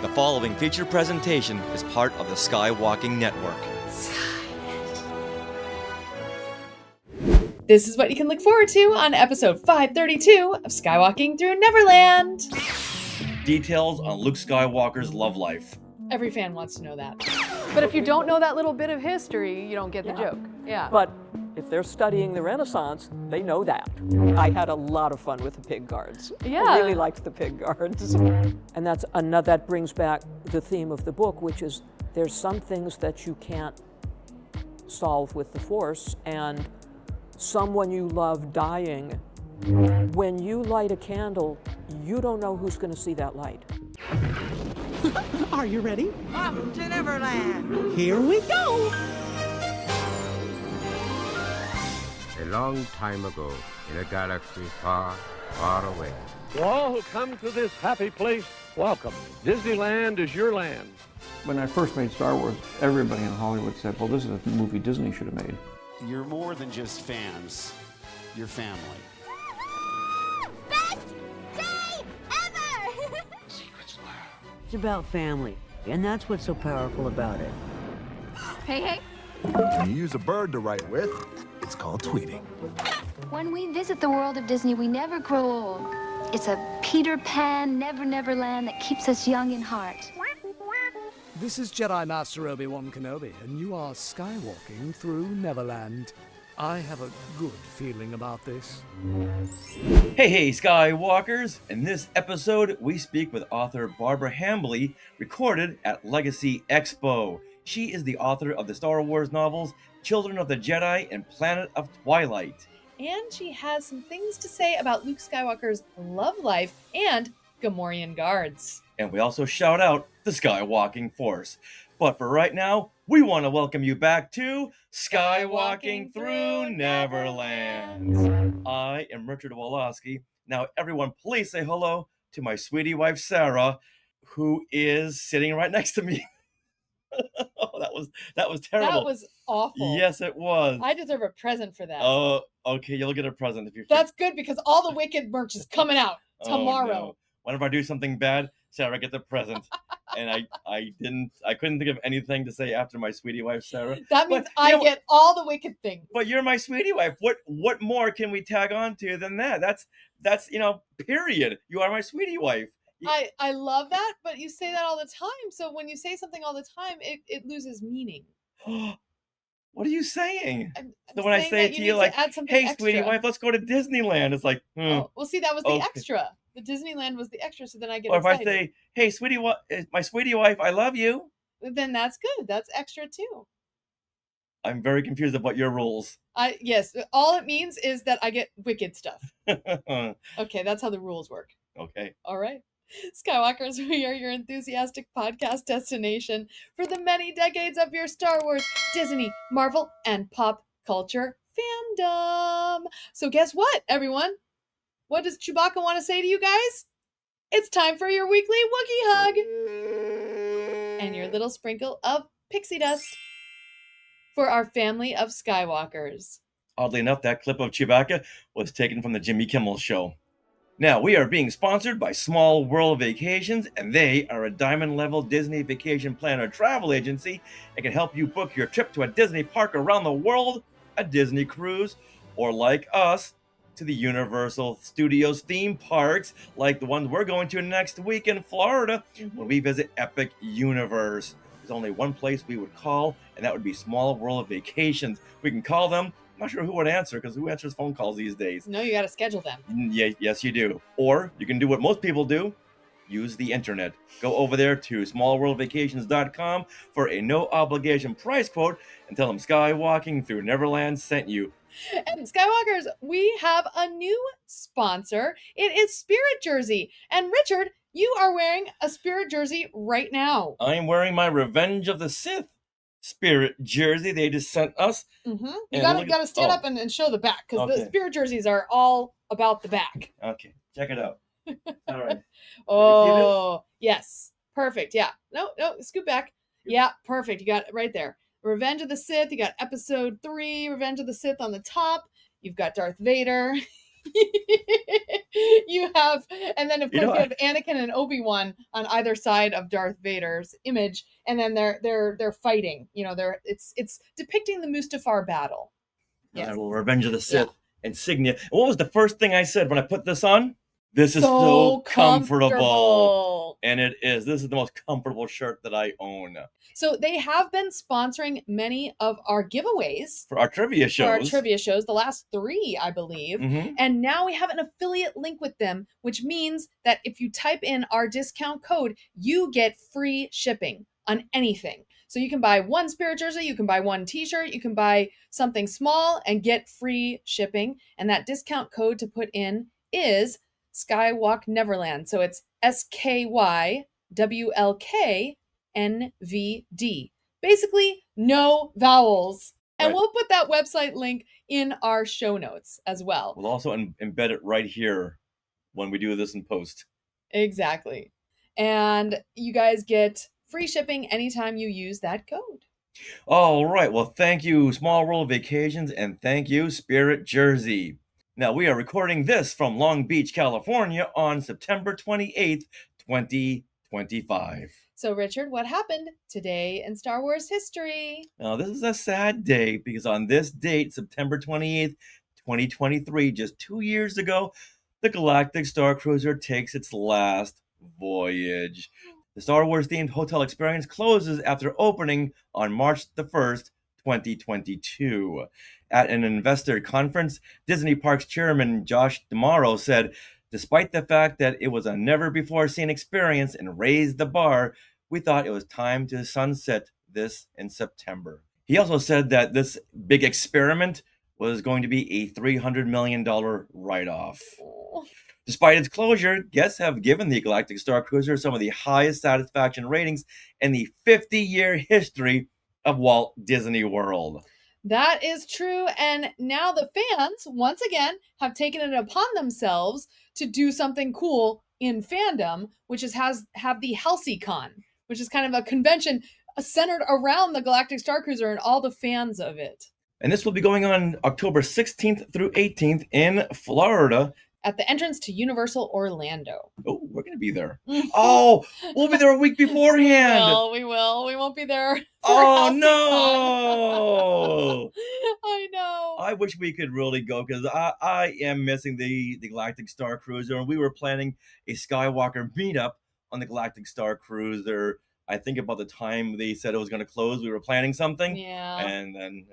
The following featured presentation is part of the Skywalking Network. This is what you can look forward to on episode 532 of Skywalking Through Neverland. Details on Luke Skywalker's love life. Every fan wants to know that. But if you don't know that little bit of history, you don't get the joke. Yeah. But if they're studying the Renaissance, they know that. I had a lot of fun with the pig guards. Yeah. I really liked the pig guards. And that brings back the theme of the book, which is there's some things that you can't solve with the Force, and someone you love dying, when you light a candle, you don't know who's going to see that light. Are you ready? Off to Neverland. Here we go! A long time ago, in a galaxy far, far away. To all who come to this happy place, welcome. Disneyland is your land. When I first made Star Wars, everybody in Hollywood said, well, this is a movie Disney should have made. You're more than just fans. You're family. Best day ever! Secrets lab. It's about family, and that's what's so powerful about it. Hey. When you use a bird to write with, it's called tweeting. When we visit the world of Disney, we never grow old. It's a Peter Pan, Never Land that keeps us young in heart. This is Jedi Master Obi-Wan Kenobi, and you are skywalking through Neverland. I have a good feeling about this. Hey, Skywalkers! In this episode, we speak with author Barbara Hambly, recorded at Legacy Expo. She is the author of the Star Wars novels Children of the Jedi and Planet of Twilight. And she has some things to say about Luke Skywalker's love life and Gamorrean guards. And we also shout out the Skywalking Force. But for right now, we want to welcome you back to Skywalking Through Neverland. I am Richard Woloski. Now, everyone, please say hello to my sweetie wife, Sarah, who is sitting right next to me. Oh, that was terrible. That was awful. Yes, it was. I deserve a present for that. Oh, okay, you'll get a present if you. That's good because all the Wicked merch is coming out tomorrow. Oh, no. Whenever I do something bad, Sarah gets a present. And I couldn't think of anything to say after my sweetie wife, Sarah. That means I get all the Wicked things. But you're my sweetie wife. What more can we tag on to than that? That's period. You are my sweetie wife. I love that, but you say that all the time. So when you say something all the time, it loses meaning. What are you saying? I'm so when I say it to you, like, hey, extra. Sweetie wife, let's go to Disneyland. It's like, Oh, well, see, that was the okay. Extra. The Disneyland was the extra, so then I get or excited. If I say, hey, my sweetie wife, I love you. Then that's good. That's extra, too. I'm very confused about your rules. Yes, all it means is that I get Wicked stuff. Okay, that's how the rules work. Okay. All right. Skywalkers, we are your enthusiastic podcast destination for the many decades of your Star Wars, Disney, Marvel, and pop culture fandom. So guess what, everyone? What does Chewbacca want to say to you guys? It's time for your weekly Wookiee hug and your little sprinkle of pixie dust for our family of Skywalkers. Oddly enough, that clip of Chewbacca was taken from the Jimmy Kimmel Show. Now, we are being sponsored by Small World Vacations, and they are a diamond-level Disney vacation planner travel agency and can help you book your trip to a Disney park around the world, a Disney cruise, or like us, to the Universal Studios theme parks, like the ones we're going to next week in Florida when we visit Epic Universe. There's only one place we would call, and that would be Small World Vacations. We can call them. I'm not sure who would answer, because who answers phone calls these days? No, you got to schedule them. Yes, you do. Or you can do what most people do. Use the internet. Go over there to smallworldvacations.com for a no-obligation price quote and tell them Skywalking Through Neverland sent you. And Skywalkers, we have a new sponsor. It is Spirit Jersey. And Richard, you are wearing a Spirit Jersey right now. I'm wearing my Revenge of the Sith Spirit jersey they just sent us. Mm-hmm. You gotta stand up and show the back, because the Spirit jerseys are all about the back. Okay, check it out. All right. Oh, yes. Perfect. Yeah. No, scoot back. Yeah, perfect. You got it right there. Revenge of the Sith. You got episode 3, Revenge of the Sith on the top. You've got Darth Vader. You have, and then of course You know, you have Anakin and Obi-Wan on either side of Darth Vader's image, and then they're fighting. You know, it's depicting the Mustafar battle. Yes. Revenge of the Sith insignia. And what was the first thing I said when I put this on? This is So so comfortable. comfortable. And it is. This is the most comfortable shirt that I own. So they have been sponsoring many of our giveaways. For our trivia shows. The last 3, I believe. Mhm. And now we have an affiliate link with them, which means that if you type in our discount code, you get free shipping on anything. So you can buy 1 Spirit jersey, you can buy 1 t-shirt, you can buy something small and get free shipping. And that discount code to put in is Skywalk Neverland. So it's SKYWLKNVD. Basically, no vowels. And Right. we'll put that website link in our show notes as well. We'll also embed it right here when we do this in post. Exactly. And you guys get free shipping anytime you use that code. All right. Well, thank you, Small World Vacations, and thank you, Spirit Jersey. Now, we are recording this from Long Beach, California on September 28th, 2025. So, Richard, what happened today in Star Wars history? Now, this is a sad day because on this date, September 28th, 2023, just 2 years ago, the Galactic Star Cruiser takes its last voyage. The Star Wars-themed hotel experience closes after opening on March the 1st, 2022. At an investor conference, Disney Parks chairman Josh D'Amaro said, "Despite the fact that it was a never-before-seen experience and raised the bar, we thought it was time to sunset this in September." He also said that this big experiment was going to be a $300 million write-off. Despite its closure, guests have given the Galactic Star Cruiser some of the highest satisfaction ratings in the 50-year history of Walt Disney World. That is true. And now the fans, once again, have taken it upon themselves to do something cool in fandom, which is have the HalseyCon, which is kind of a convention centered around the Galactic Star Cruiser and all the fans of it. And this will be going on October 16th through 18th in Florida. At the entrance to Universal Orlando. Oh, we're going to be there. Oh, we'll be there a week beforehand. We will. We won't be there. Oh, no. I know. I wish we could really go because I am missing the Galactic Star Cruiser. And we were planning a Skywalker meetup on the Galactic Star Cruiser. I think about the time they said it was going to close, we were planning something. Yeah. And then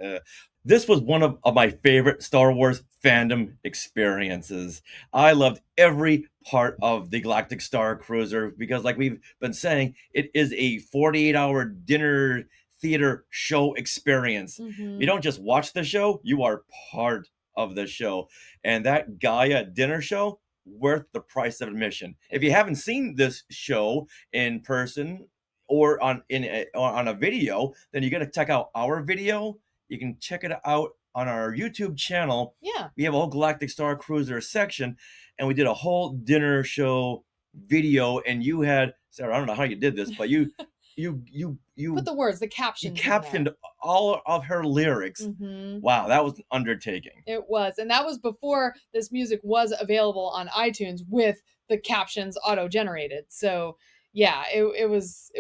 this was one of my favorite Star Wars fandom experiences. I loved every part of the Galactic Star Cruiser because, like we've been saying, it is a 48-hour dinner theater show experience. Mm-hmm. You don't just watch the show, you are part of the show. And that Gaia dinner show, worth the price of admission. If you haven't seen this show in person or on a video, then you got to check out our video. You can check it out on our YouTube channel. Yeah. We have a whole Galactic Star Cruiser section, and we did a whole dinner show video. And you had, Sarah, I don't know how you did this, but you put the words, the captions. You captioned all of her lyrics. Mm-hmm. Wow, that was an undertaking. It was, and that was before this music was available on iTunes with the captions auto-generated. So yeah, it was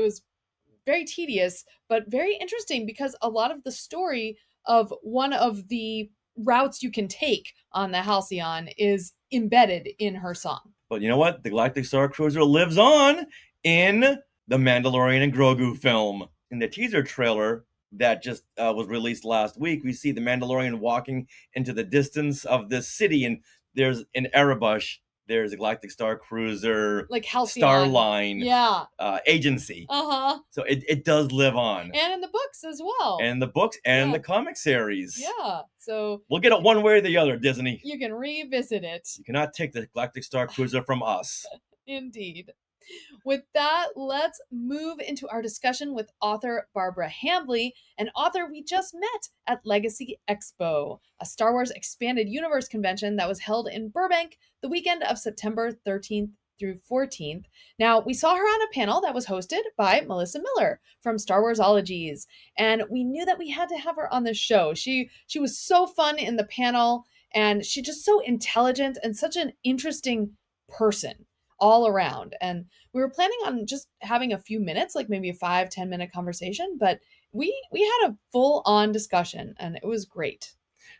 very tedious, but very interesting because a lot of the story of one of the routes you can take on the Halcyon is embedded in her song. But you know what? The Galactic Star Cruiser lives on in the Mandalorian and Grogu film. In the teaser trailer that just was released last week, we see the Mandalorian walking into the distance of this city, and there's an Erebush. There's a Galactic Star Cruiser, like Halcyon, Starline, yeah, agency. So it does live on, and in the books as well, and the books and the comic series. Yeah, so we'll get it one way or the other. Disney, you can revisit it. You cannot take the Galactic Star Cruiser from us. Indeed. With that, let's move into our discussion with author Barbara Hambly, an author we just met at Legacy Expo, a Star Wars Expanded Universe convention that was held in Burbank the weekend of September 13th through 14th. Now, we saw her on a panel that was hosted by Melissa Miller from Star Warsologies, and we knew that we had to have her on the show. She was so fun in the panel, And she's just so intelligent and such an interesting person all around. And we were planning on just having a few minutes, like maybe a 5-10 minute conversation, but we had a full on discussion and it was great.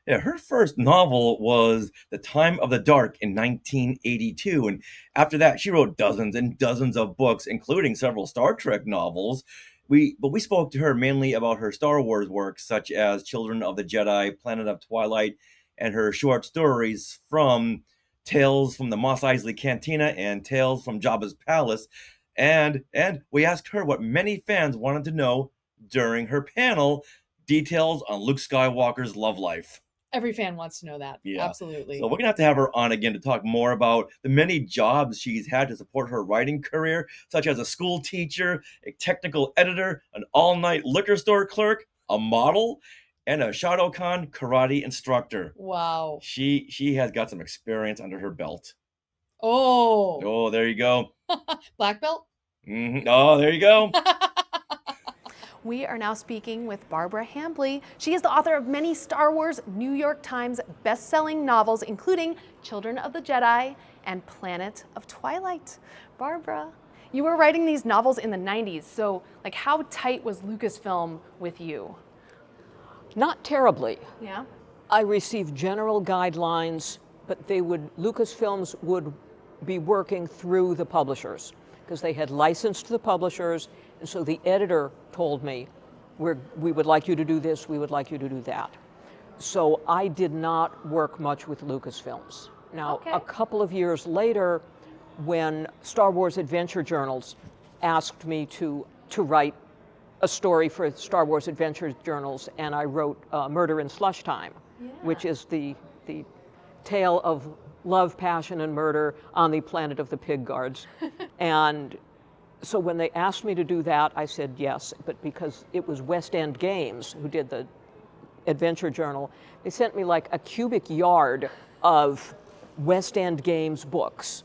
Yeah, her first novel was The Time of the Dark in 1982. And after that, she wrote dozens and dozens of books, including several Star Trek novels. We spoke to her mainly about her Star Wars work, such as Children of the Jedi, Planet of Twilight, and her short stories from Tales from the Mos Eisley Cantina and Tales from Jabba's Palace. And we asked her what many fans wanted to know during her panel, details on Luke Skywalker's love life. Every fan wants to know that. Yeah. Absolutely. So we're going to have her on again to talk more about the many jobs she's had to support her writing career, such as a school teacher, a technical editor, an all-night liquor store clerk, a model, and a Shotokan karate instructor. Wow. She has got some experience under her belt. Oh, there you go. Black belt? Mm-hmm. Oh, there you go. We are now speaking with Barbara Hambly. She is the author of many Star Wars New York Times best-selling novels, including Children of the Jedi and Planet of Twilight. Barbara, you were writing these novels in the 90s, so like how tight was Lucasfilm with you? Not terribly. Yeah. I received general guidelines, but Lucasfilms would be working through the publishers because they had licensed the publishers, and so the editor told me, we would like you to do this, we would like you to do that. So I did not work much with Lucasfilms. Now, a couple of years later, when Star Wars Adventure Journals asked me to write a story for Star Wars Adventure Journals, and I wrote Murder in Slush Time, which is the tale of love, passion, and murder on the planet of the Pig Guards. And so when they asked me to do that, I said yes, but because it was West End Games who did the Adventure Journal, they sent me like a cubic yard of West End Games books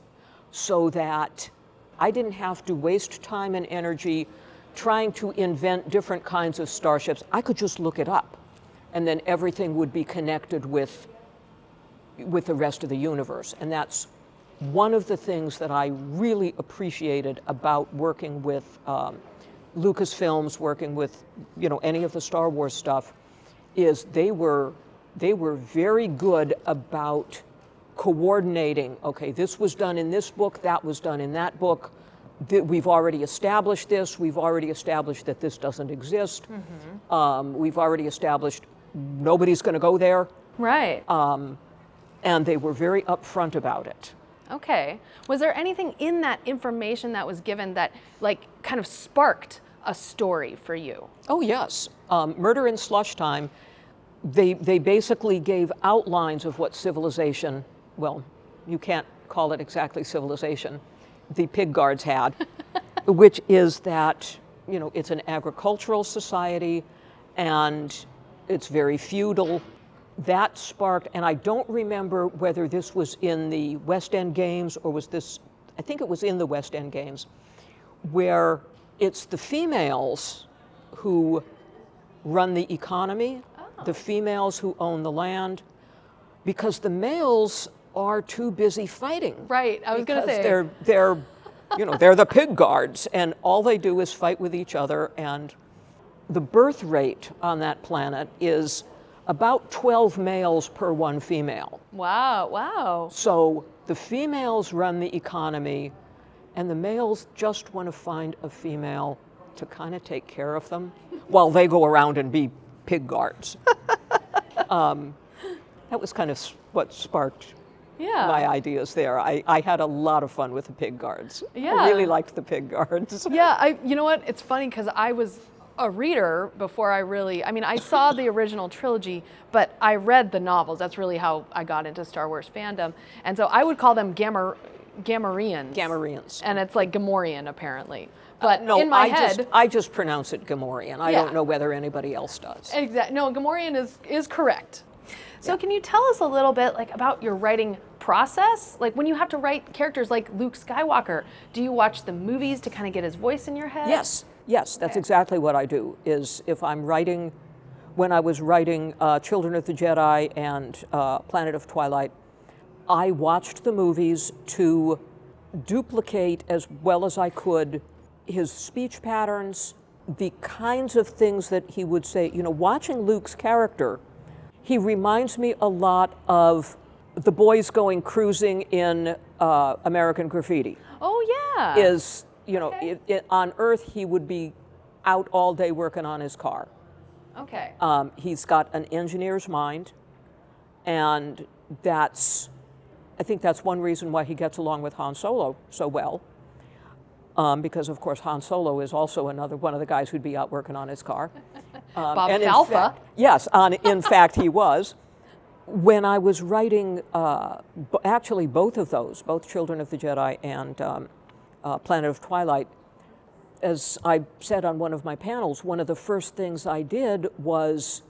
so that I didn't have to waste time and energy trying to invent different kinds of starships. I could just look it up, and then everything would be connected with the rest of the universe. And that's one of the things that I really appreciated about working with Lucasfilms, working with any of the Star Wars stuff, is they were very good about coordinating. Okay, this was done in this book, that was done in that book. We've already established this. We've already established that this doesn't exist. Mm-hmm. We've already established nobody's going to go there. Right. And they were very upfront about it. Okay. Was there anything in that information that was given that kind of sparked a story for you? Oh, yes. Murder in Slush Time, they basically gave outlines of what civilization, well, you can't call it exactly civilization, the Pig Guards had, which is that, it's an agricultural society and it's very feudal. That sparked, and I don't remember whether this was in the West End Games or I think it was in the West End Games, where it's the females who run the economy, the females who own the land, because the males are too busy fighting. Right, I was going to say. They're the Pig Guards, and all they do is fight with each other, and the birth rate on that planet is about 12 males per one female. Wow. So the females run the economy, and the males just want to find a female to kind of take care of them while they go around and be pig guards. That was kind of what sparked my ideas there. I had a lot of fun with the pig guards. Yeah. I really liked the pig guards. Yeah, you know what? It's funny because I was a reader before I saw the original trilogy, but I read the novels. That's really how I got into Star Wars fandom. And so I would call them Gamorreans. Gamorreans. And it's like Gamorrean, apparently. But no, in my head... I just pronounce it Gamorrean. I don't know whether anybody else does. Exactly. No, Gamorrean is correct. So can you tell us a little bit about your writing process? Like when you have to write characters like Luke Skywalker, do you watch the movies to kind of get his voice in your head? Yes, that's exactly what I do, is if I'm writing, when I was writing Children of the Jedi and Planet of Twilight, I watched the movies to duplicate as well as I could his speech patterns, the kinds of things that he would say. You know, watching Luke's character, he reminds me a lot of the boys going cruising in American Graffiti. Oh, yeah. Is, you know, on Earth, he would be out all day working on his car. Okay. He's got an engineer's mind, and I think that's one reason why he gets along with Han Solo so well, because of course Han Solo is also another one of the guys who'd be out working on his car. Bob and Falfa. Yes, in fact he was. When I was writing, actually both of those, both Children of the Jedi and Planet of Twilight, as I said on one of my panels, one of the first things I did was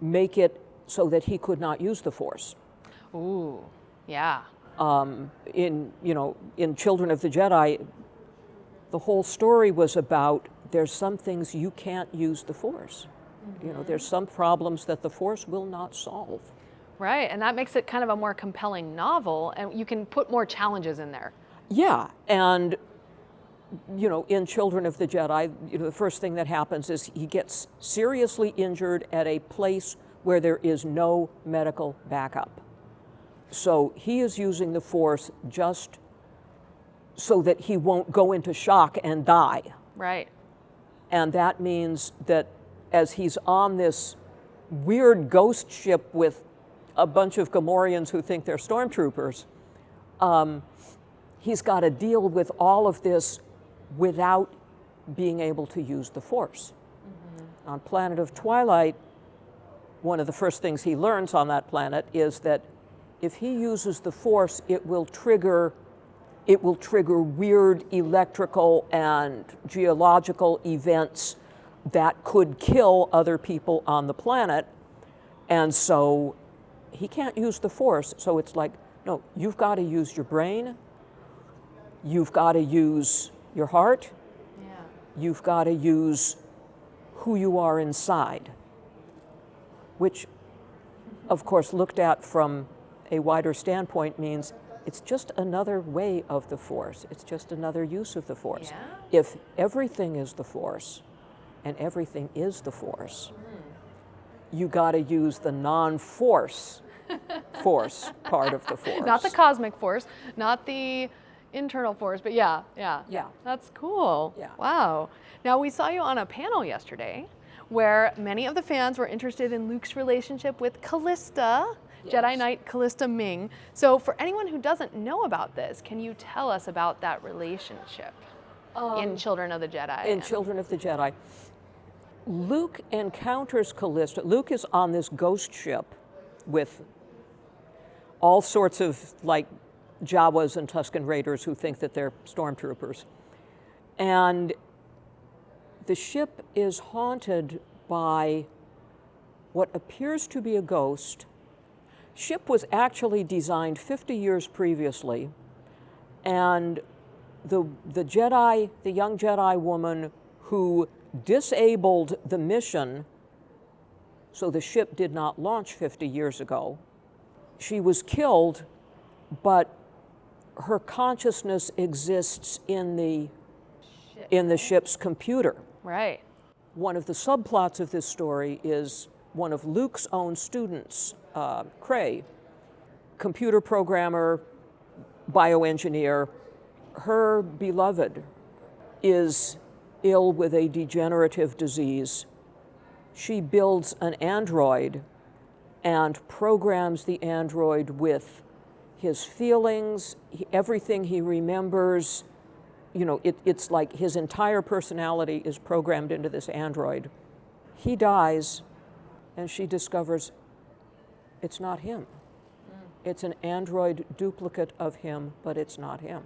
make it so that he could not use the Force. Ooh, yeah. In Children of the Jedi, the whole story was about there's some things you can't use the Force. Mm-hmm. You know, there's some problems that the Force will not solve. Right, and that makes it kind of a more compelling novel, and you can put more challenges in there. Yeah, and you know, in Children of the Jedi, you know, the first thing that happens is he gets seriously injured at a place where there is no medical backup. So he is using the Force just so that he won't go into shock and die. Right. And that means that as he's on this weird ghost ship with a bunch of Gamorreans who think they're stormtroopers, he's got to deal with all of this without being able to use the Force. Mm-hmm. On Planet of Twilight, one of the first things he learns on that planet is that if he uses the Force, it will trigger weird electrical and geological events that could kill other people on the planet. And so he can't use the Force. So it's like, no, you've got to use your brain. You've got to use your heart. Yeah. You've got to use who you are inside, which, of course, looked at from a wider standpoint means it's just another way of the Force. It's just another use of the Force. Yeah. If everything is the Force, and everything is the Force, you got to use the non-Force Force part of the Force. Not the cosmic Force, not the internal Force, but yeah. That's cool. Yeah. Wow. Now, we saw you on a panel yesterday where many of the fans were interested in Luke's relationship with Callista, yes. Jedi Knight Callista Ming. So for anyone who doesn't know about this, can you tell us about that relationship in Children of the Jedi? In Children of the Jedi. Luke encounters Callista. Luke is on this ghost ship with all sorts of like Jawas and Tusken Raiders who think that they're stormtroopers. And the ship is haunted by what appears to be a ghost. Ship was actually designed 50 years previously, and the young Jedi woman who disabled the mission so the ship did not launch 50 years ago, she was killed, but her consciousness exists in the ship's computer. Right. One of the subplots of this story is one of Luke's own students, Cray, computer programmer, bioengineer. Her beloved is ill with a degenerative disease. She builds an android and programs the android with his feelings, everything he remembers. You know, it's like his entire personality is programmed into this android. He dies, and she discovers it's not him. It's an android duplicate of him, but it's not him.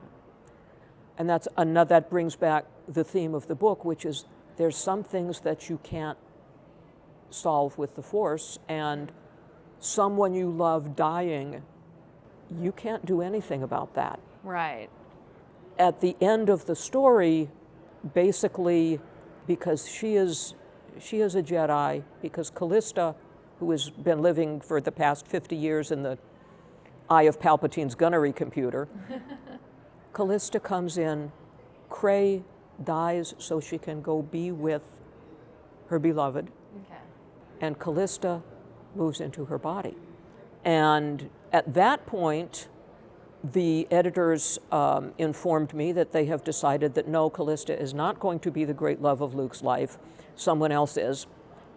And that brings back the theme of the book, which is there's some things that you can't solve with the Force, and someone you love dying, you can't do anything about that. Right. At the end of the story, basically, because she is she is a Jedi because Callista, who has been living for the past 50 years in the eye of Palpatine's gunnery computer, Callista comes in, Cray dies so she can go be with her beloved, and Callista moves into her body. And at that point, the editors informed me that they have decided that no, Callista is not going to be the great love of Luke's life, someone else is,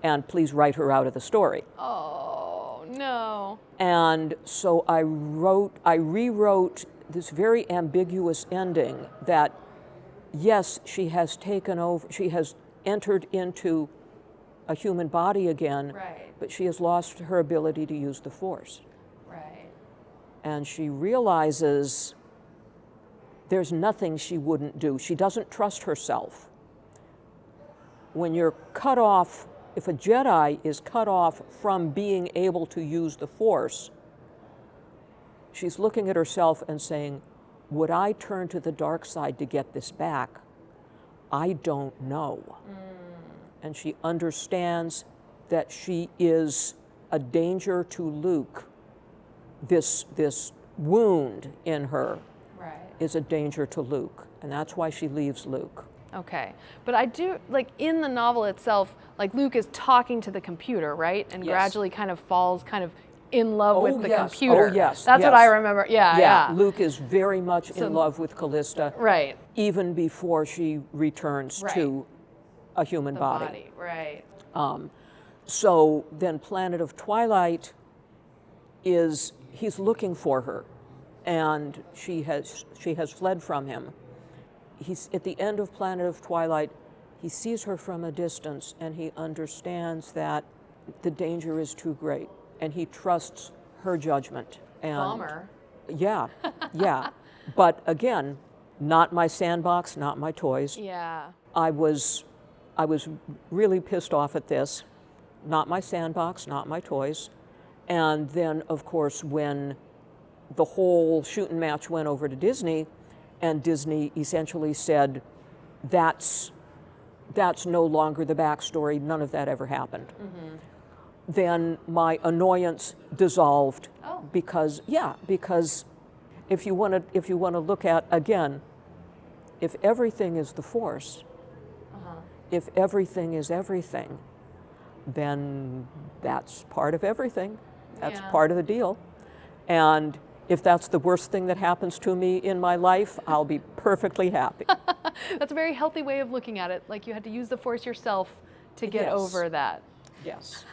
and please write her out of the story. Oh, no. And so I rewrote this very ambiguous ending that, yes, she has taken over, she has entered into a human body again, but she has lost her ability to use the Force. And she realizes there's nothing she wouldn't do. She doesn't trust herself. When you're cut off, if a Jedi is cut off from being able to use the Force, she's looking at herself and saying, would I turn to the dark side to get this back? I don't know. And she understands that she is a danger to Luke. This wound in her is a danger to Luke, and that's why she leaves Luke. Okay, but I do, like in the novel itself, like Luke is talking to the computer, right? And gradually kind of falls kind of in love with the computer. Oh, yes. That's what I remember. Yeah. Luke is very much in love with Callista. Even before she returns to a human body. So then Planet of Twilight is, he's looking for her, and she has fled from him. He's at the end of Planet of Twilight, he sees her from a distance, and he understands that the danger is too great, and he trusts her judgment. And bummer. Yeah. But again, not my sandbox, not my toys. Yeah. I was really pissed off at this. Not my sandbox, not my toys. And then, of course, when the whole shooting match went over to Disney, and Disney essentially said, that's no longer the backstory, none of that ever happened. Then my annoyance dissolved because if you want to look at, again, if everything is the Force, if everything is everything, then that's part of everything. That's part of the deal. And if that's the worst thing that happens to me in my life, I'll be perfectly happy. That's a very healthy way of looking at it. Like you had to use the Force yourself to get over that. Yes.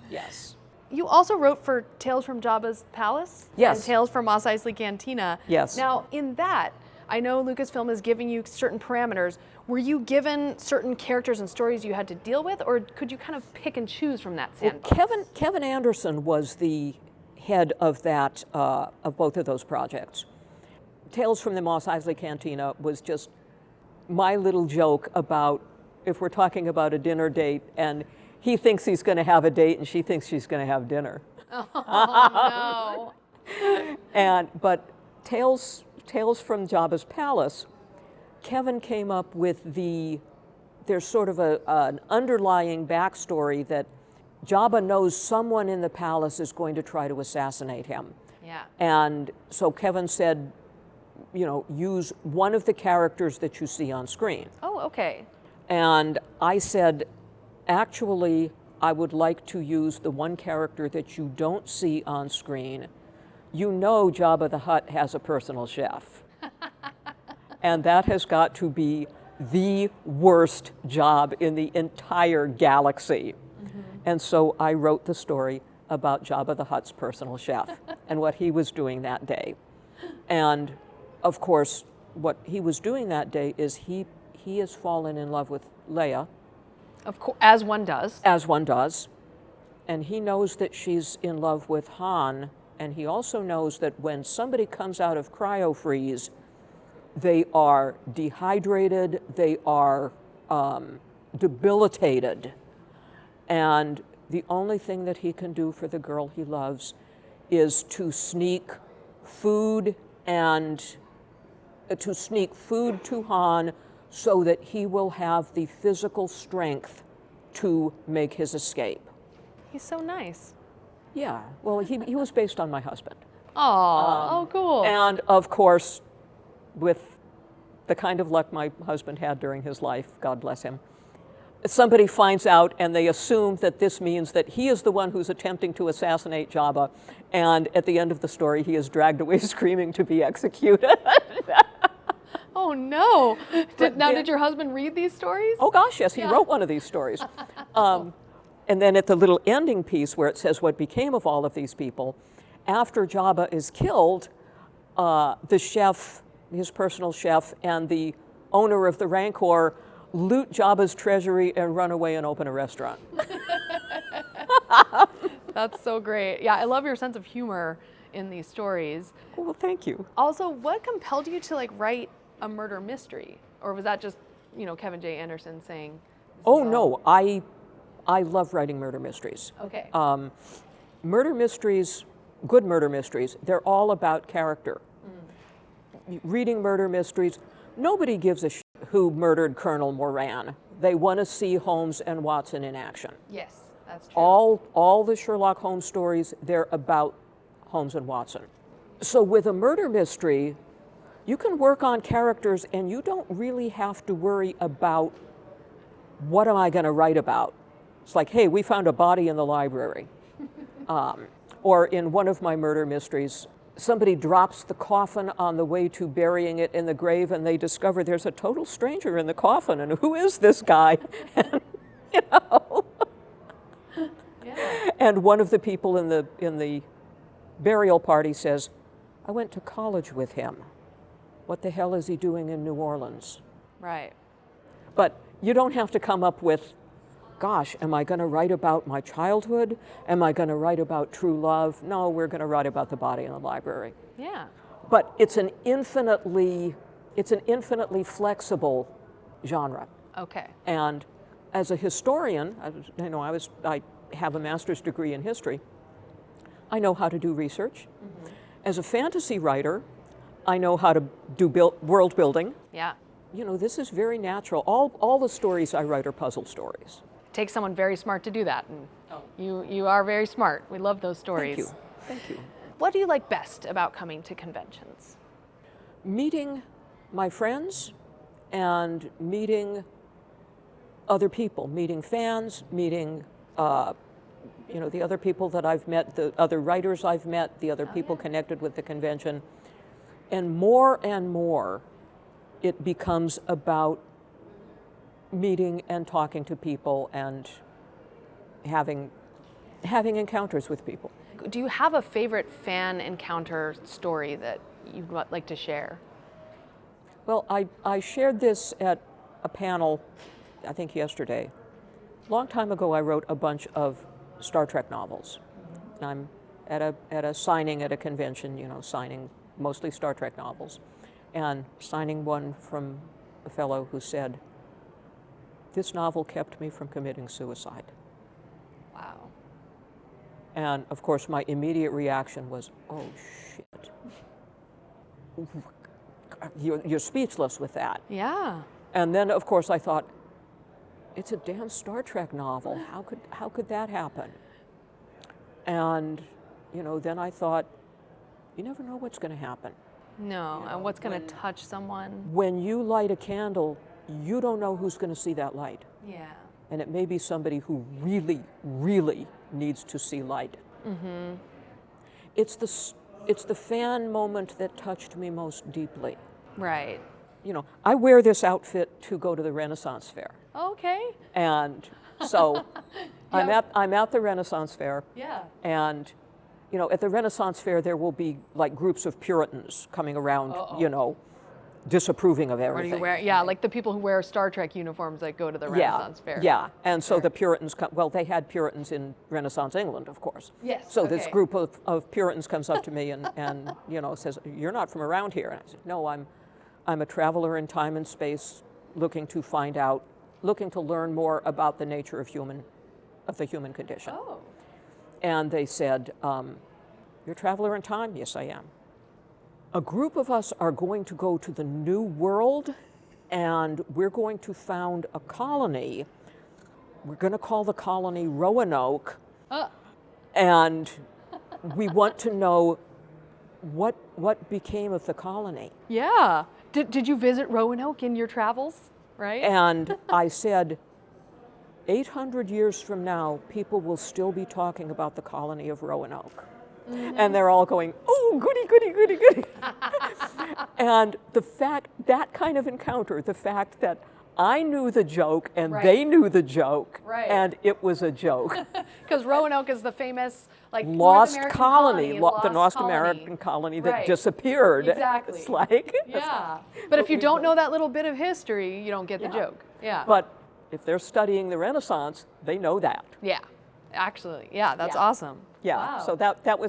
Yes. You also wrote for Tales from Jabba's Palace? Yes. And Tales from Mos Eisley Cantina. Yes. Now, in that, I know Lucasfilm is giving you certain parameters. Were you given certain characters and stories you had to deal with, or could you kind of pick and choose from that sandbox? Well, Kevin Anderson was the head of that, of both of those projects. Tales from the Mos Eisley Cantina was just my little joke about if we're talking about a dinner date and he thinks he's going to have a date and she thinks she's going to have dinner. Oh, no. But Tales from Jabba's Palace, Kevin came up with there's sort of an underlying backstory that Jabba knows someone in the palace is going to try to assassinate him. Yeah. And so Kevin said, use one of the characters that you see on screen. Oh, okay. And I said, actually, I would like to use the one character that you don't see on screen. You know Jabba the Hutt has a personal chef. And that has got to be the worst job in the entire galaxy. And so I wrote the story about Jabba the Hutt's personal chef and what he was doing that day. And of course, what he was doing that day is he has fallen in love with Leia. Of course, as one does. As one does. And he knows that she's in love with Han, and he also knows that when somebody comes out of cryo-freeze, they are dehydrated, they are debilitated. And the only thing that he can do for the girl he loves is to sneak food to Han so that he will have the physical strength to make his escape. He's so nice. Yeah, well, he was based on my husband. Oh, cool. And of course, with the kind of luck my husband had during his life, God bless him, somebody finds out and they assume that this means that he is the one who's attempting to assassinate Jabba, and at the end of the story, he is dragged away screaming to be executed. Oh no! Did your husband read these stories? Oh gosh, yes, he wrote one of these stories. And then at the little ending piece where it says what became of all of these people, after Jabba is killed, the chef, his personal chef, and the owner of the Rancor loot Jabba's treasury and run away and open a restaurant. That's so great. Yeah, I love your sense of humor in these stories. Oh, well, thank you. Also, what compelled you to write a murder mystery? Or was that just, Kevin J. Anderson saying? Oh, no, I love writing murder mysteries. Okay. Murder mysteries, good murder mysteries, they're all about character. Reading murder mysteries, nobody gives a shit who murdered Colonel Moran. They want to see Holmes and Watson in action. Yes, that's true. All the Sherlock Holmes stories, they're about Holmes and Watson. So with a murder mystery, you can work on characters and you don't really have to worry about what am I going to write about. It's like, hey, we found a body in the library. Or in one of my murder mysteries, somebody drops the coffin on the way to burying it in the grave, and they discover there's a total stranger in the coffin, and who is this guy? And, and one of the people in the burial party says, I went to college with him. What the hell is he doing in New Orleans? Right. But you don't have to come up with, gosh, am I going to write about my childhood? Am I going to write about true love? No, we're going to write about the body in the library. Yeah. But it's an infinitely flexible genre. Okay. And as a historian, I have a master's degree in history. I know how to do research. Mm-hmm. As a fantasy writer, I know how to do world building. Yeah. This is very natural. All the stories I write are puzzle stories. Takes someone very smart to do that, and you are very smart. We love those stories. Thank you. What do you like best about coming to conventions? Meeting my friends and meeting other people, meeting fans, meeting the other people that I've met, the other writers I've met, the other people connected with the convention. And more, it becomes about meeting and talking to people and having encounters with people. Do you have a favorite fan encounter story that you'd like to share? Well, I shared this at a panel, I think yesterday. A long time ago, I wrote a bunch of Star Trek novels. I'm at a signing at a convention, signing mostly Star Trek novels, and signing one from a fellow who said, this novel kept me from committing suicide. Wow. And of course, my immediate reaction was, oh shit. You're speechless with that. Yeah. And then, of course, I thought, it's a damn Star Trek novel. How could that happen? And, then I thought, you never know what's going to happen. No, and what's going to touch someone. When you light a candle, you don't know who's going to see that light. Yeah. And it may be somebody who really, really needs to see light. Mm-hmm. It's the fan moment that touched me most deeply. Right. I wear this outfit to go to the Renaissance Fair. Okay. And so I'm at the Renaissance Fair. Yeah. And at the Renaissance Fair there will be like groups of Puritans coming around, disapproving of everything. What do you wear? Yeah, like the people who wear Star Trek uniforms that go to the Renaissance Fair. Yeah, and so the Puritans they had Puritans in Renaissance England, of course. Yes. So this group of Puritans comes up to me and says, "You're not from around here." And I said, "No, I'm a traveler in time and space, looking to learn more about the nature of the human condition." Oh. And they said, "You're a traveler in time?" "Yes, I am." "A group of us are going to go to the New World, and we're going to found a colony we're going to call the colony Roanoke, Oh. and we want to know what became of the colony. Yeah. Did you visit Roanoke in your travels, right? And I said, 800 years from now, people will still be talking about the colony of Roanoke. Mm-hmm. And they're all going, oh, goody, goody, goody, goody. And the fact, that kind of encounter, the fact that I knew the joke and Right. they knew the joke, Right. and it was a joke. Because Roanoke is the famous, like, North Lost American colony, the the Lost colony. American colony that Right. disappeared. Exactly. It's like, Yeah. But if you don't know that little bit of history, you don't get the joke. Yeah. But if they're studying the Renaissance, they know that. Yeah. Actually, yeah, that's awesome. Yeah. Wow. So that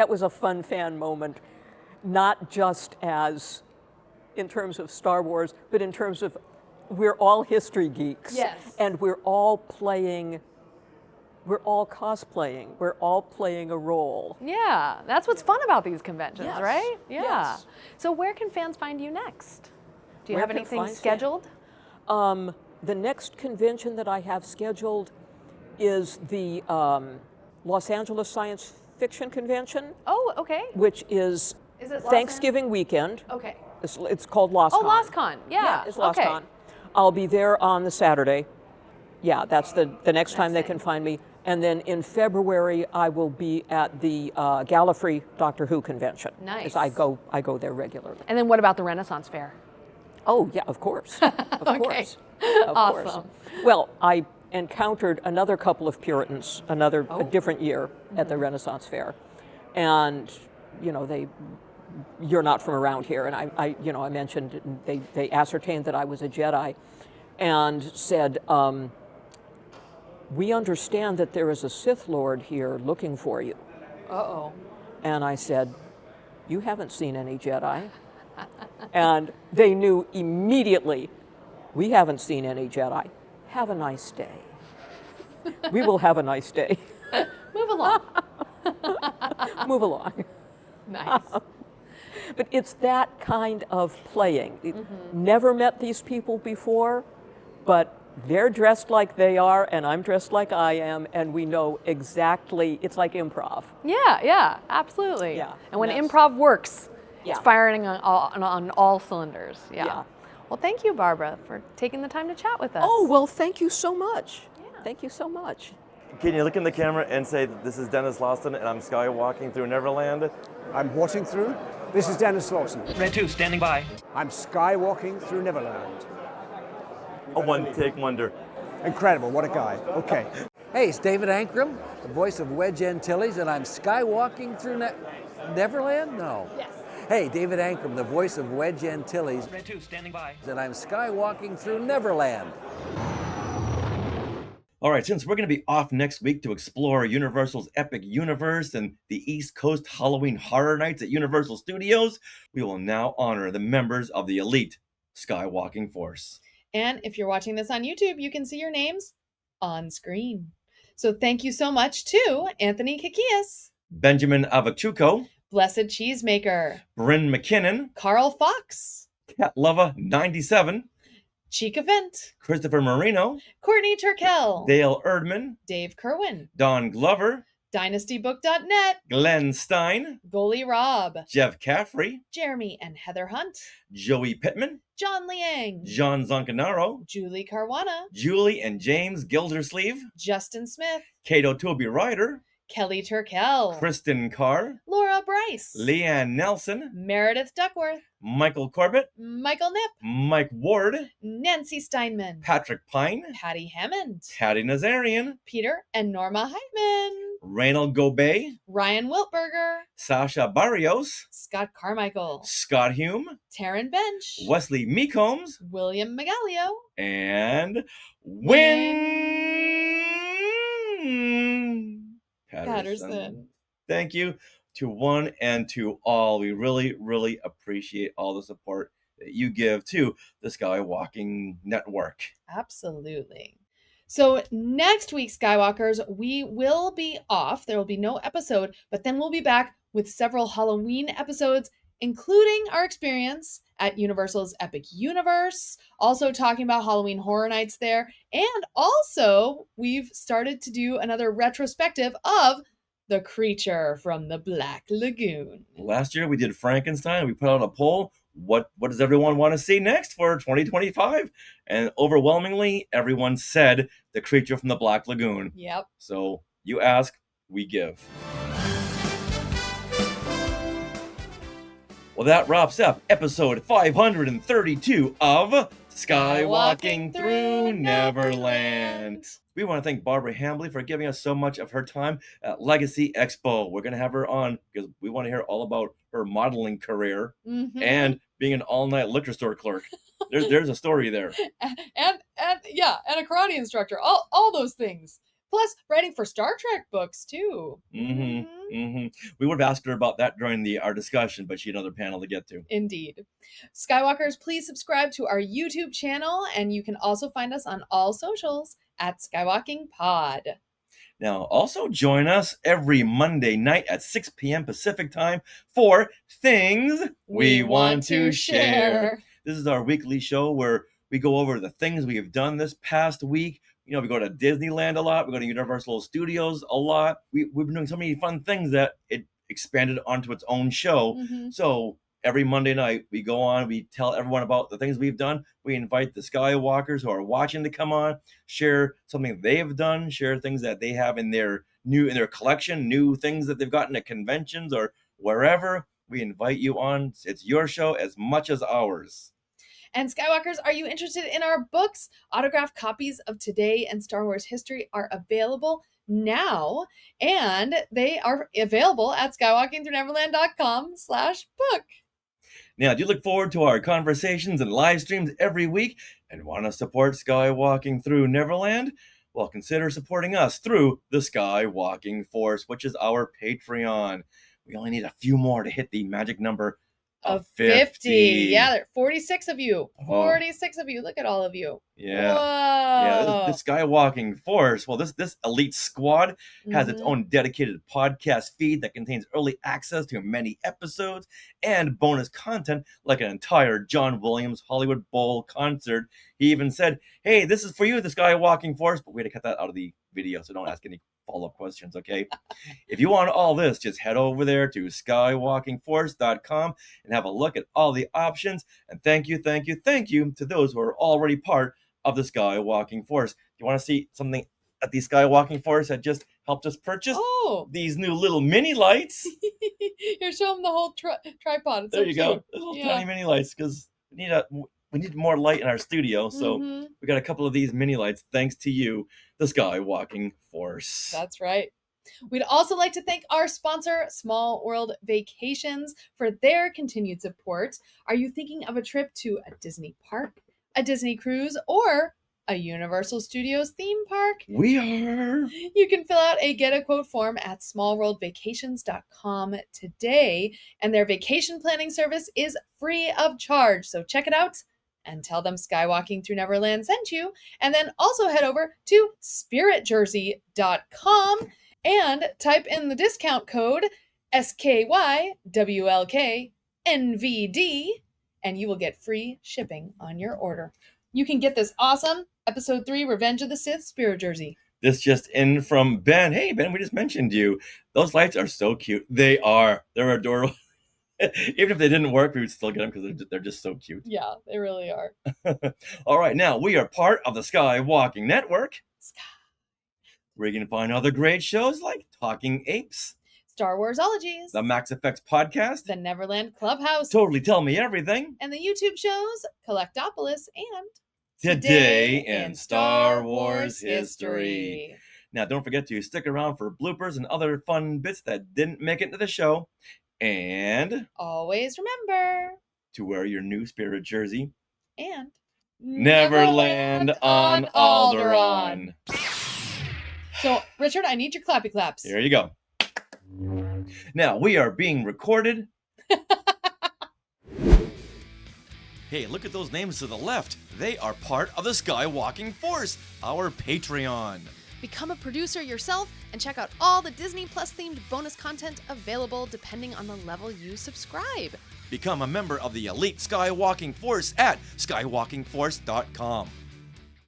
was a fun fan moment, not just as in terms of Star Wars, but in terms of we're all history geeks. Yes. And we're all cosplaying, we're all playing a role. Yeah, that's what's fun about these conventions, Yes. right? Yeah. Yes. So where can fans find you next? Do you Where have can anything fans- scheduled? The next convention that I have scheduled is the Los Angeles Science Fiction Convention, Oh, okay. which is Is it Los Thanksgiving weekend. Okay. It's called LostCon. Oh, LostCon. Yeah. It's Okay. LostCon. I'll be there on the Saturday. Yeah, that's the next time they can find me. And then in February, I will be at the Gallifrey Doctor Who convention. Nice. 'Cause I go there regularly. And then what about the Renaissance Fair? Oh yeah, of course, of Okay. course, of Awesome. course. Well, I encountered another couple of Puritans, a different year at the Renaissance Fair, and you're not from around here, and I mentioned they ascertained that I was a Jedi, and said, we understand that there is a Sith Lord here looking for you. Uh-oh. And I said, you haven't seen any Jedi. And they knew immediately, we haven't seen any Jedi. Have a nice day. We will have a nice day. Move along. Move along. Nice. But it's that kind of playing. Never met these people before, but they're dressed like they are, and I'm dressed like I am, and we know exactly, it's like improv. Yeah, absolutely. Yeah, And when that's- improv works, Yeah. it's firing on all cylinders. Yeah. Yeah. Well, thank you, Barbara, for taking the time to chat with us. Oh, well, thank you so much. Thank you so much. Can you look in the camera and say that this is Dennis Lawson and I'm skywalking through Neverland? I'm watching through. This is Dennis Lawson. Red 2, standing by. I'm skywalking through Neverland. A one-take wonder. Incredible, what a guy. Okay. Hey, it's David Ankrum, the voice of Wedge Antilles, and I'm skywalking through Neverland? No. Yes. Hey, David Ankrum, the voice of Wedge Antilles, Red 2, standing by. and I'm skywalking through Neverland. All right, since we're going to be off next week to explore Universal's epic universe and the East Coast Halloween Horror Nights at Universal Studios, we will now honor the members of the elite Skywalking Force. And if you're watching this on YouTube, you can see your names on screen. So thank you so much to Anthony Kikias, Benjamin Avachuko, Blessed Cheesemaker, Bryn McKinnon, Carl Fox, Cat Lova 97, Chica Vent, Christopher Marino, Courtney Turkel, Dale Erdman, Dave Kerwin, Don Glover, DynastyBook.net, Glenn Stein, Goalie Rob, Jeff Caffrey, Jeremy and Heather Hunt, Joey Pittman, John Liang, John Zoncanaro, Julie Caruana, Julie and James Gildersleeve, Justin Smith, Cato Toby Ryder, Kelly Turkel, Kristen Carr, Laura Bryce, Leanne Nelson, Meredith Duckworth, Michael Corbett, Michael Nip, Mike Ward, Nancy Steinman, Patrick Pine, Patty Hammond, Patty Nazarian, Peter and Norma Heitman, Reynold Gobey, Ryan Wiltberger, Sasha Barrios, Scott Carmichael, Scott Hume, Taryn Bench, Wesley Meecombs, William Megalio, and Win Patterson. Thank you to one and to all. We really, really appreciate all the support that you give to the Skywalking Network. Absolutely. So next week, Skywalkers, we will be off. There will be no episode, but then we'll be back with several Halloween episodes including our experience at Universal's Epic Universe, also talking about Halloween Horror Nights there, and also we've started to do another retrospective of The Creature from the Black Lagoon. Last year we did Frankenstein. We put out a poll. What does everyone want to see next for 2025? And overwhelmingly, everyone said The Creature from the Black Lagoon. Yep. So you ask, we give. Well, that wraps up episode 532 of Skywalking Through Neverland. We want to thank Barbara Hambly for giving us so much of her time at Legacy Expo. We're going to have her on because we want to hear all about her modeling career and being an all-night liquor store clerk. There's a story there. And a karate instructor. All those things. Plus, writing for Star Trek books, too. We would have asked her about that during our discussion, but she had another panel to get to. Indeed. Skywalkers, please subscribe to our YouTube channel, and you can also find us on all socials at Skywalking Pod. Now, also join us every Monday night at 6 p.m. Pacific time for Things We Want to Share. This is our weekly show where we go over the things we have done this past week. You know, we go to Disneyland a lot. We go to Universal Studios a lot. We've been doing so many fun things that it expanded onto its own show. So every Monday night, we go on, we tell everyone about the things we've done. We invite the Skywalkers who are watching to come on, share something they've done, share things that they have in their collection, new things that they've gotten at conventions or wherever. We invite you on. It's your show as much as ours. And Skywalkers, are you interested in our books? Autographed copies of Today and Star Wars History are available now, and they are available at skywalkingthroughneverland.com/book. Now, do you look forward to our conversations and live streams every week and want to support Skywalking Through Neverland? Well, consider supporting us through the Skywalking Force, which is our Patreon. We only need a few more to hit the magic number of 50. Yeah, there are 46 of you. 46 of you. Look at all of you. Yeah. Whoa. Yeah, the Skywalking Force. Well, this elite squad has its own dedicated podcast feed that contains early access to many episodes and bonus content like an entire John Williams Hollywood Bowl concert. He even said, hey, this is for you, the Skywalking Force, but we had to cut that out of the video, so don't ask any follow-up questions, okay? If you want all this, just head over there to skywalkingforce.com and have a look at all the options. And thank you to those who are already part of the Skywalking Force. Do you want to see something at the Skywalking Force that just helped us purchase? These new little mini lights. Here, show them the whole tripod. It's there so you cute. go. Little tiny mini lights, because we need more light in our studio. So we got a couple of these mini lights thanks to you, the Skywalking Force. That's right. We'd also like to thank our sponsor, Small World Vacations, for their continued support. Are you thinking of a trip to a Disney park, a Disney cruise, or a Universal Studios theme park? We are. You can fill out a Get a Quote form at smallworldvacations.com today, and their vacation planning service is free of charge. So check it out and tell them Skywalking Through Neverland sent you. And then also head over to spiritjersey.com and type in the discount code SKYWLKNVD, and you will get free shipping on your order. You can get this awesome Episode 3 Revenge of the Sith Spirit Jersey. This just in from Ben. Hey, Ben, we just mentioned you. Those lights are so cute. They are. They're adorable. Even if they didn't work, we would still get them because they're just so cute. Yeah, they really are. All right, now we are part of the Skywalking Network. Where you can find other great shows like Talking Apes, Star Warsologies, the Max Effects Podcast, the Neverland Clubhouse, Totally Tell Me Everything, and the YouTube shows Collectopolis and Today in Star Wars History. Now, don't forget to stick around for bloopers and other fun bits that didn't make it into the show. And always remember to wear your new Spirit jersey. And Neverland on Alderaan. So, Richard, I need your clappy claps. Here you go. Now, we are being recorded. Hey, look at those names to the left. They are part of the Skywalking Force, our Patreon. Become a producer yourself and check out all the Disney Plus themed bonus content available depending on the level you subscribe. Become a member of the elite Skywalking Force at skywalkingforce.com.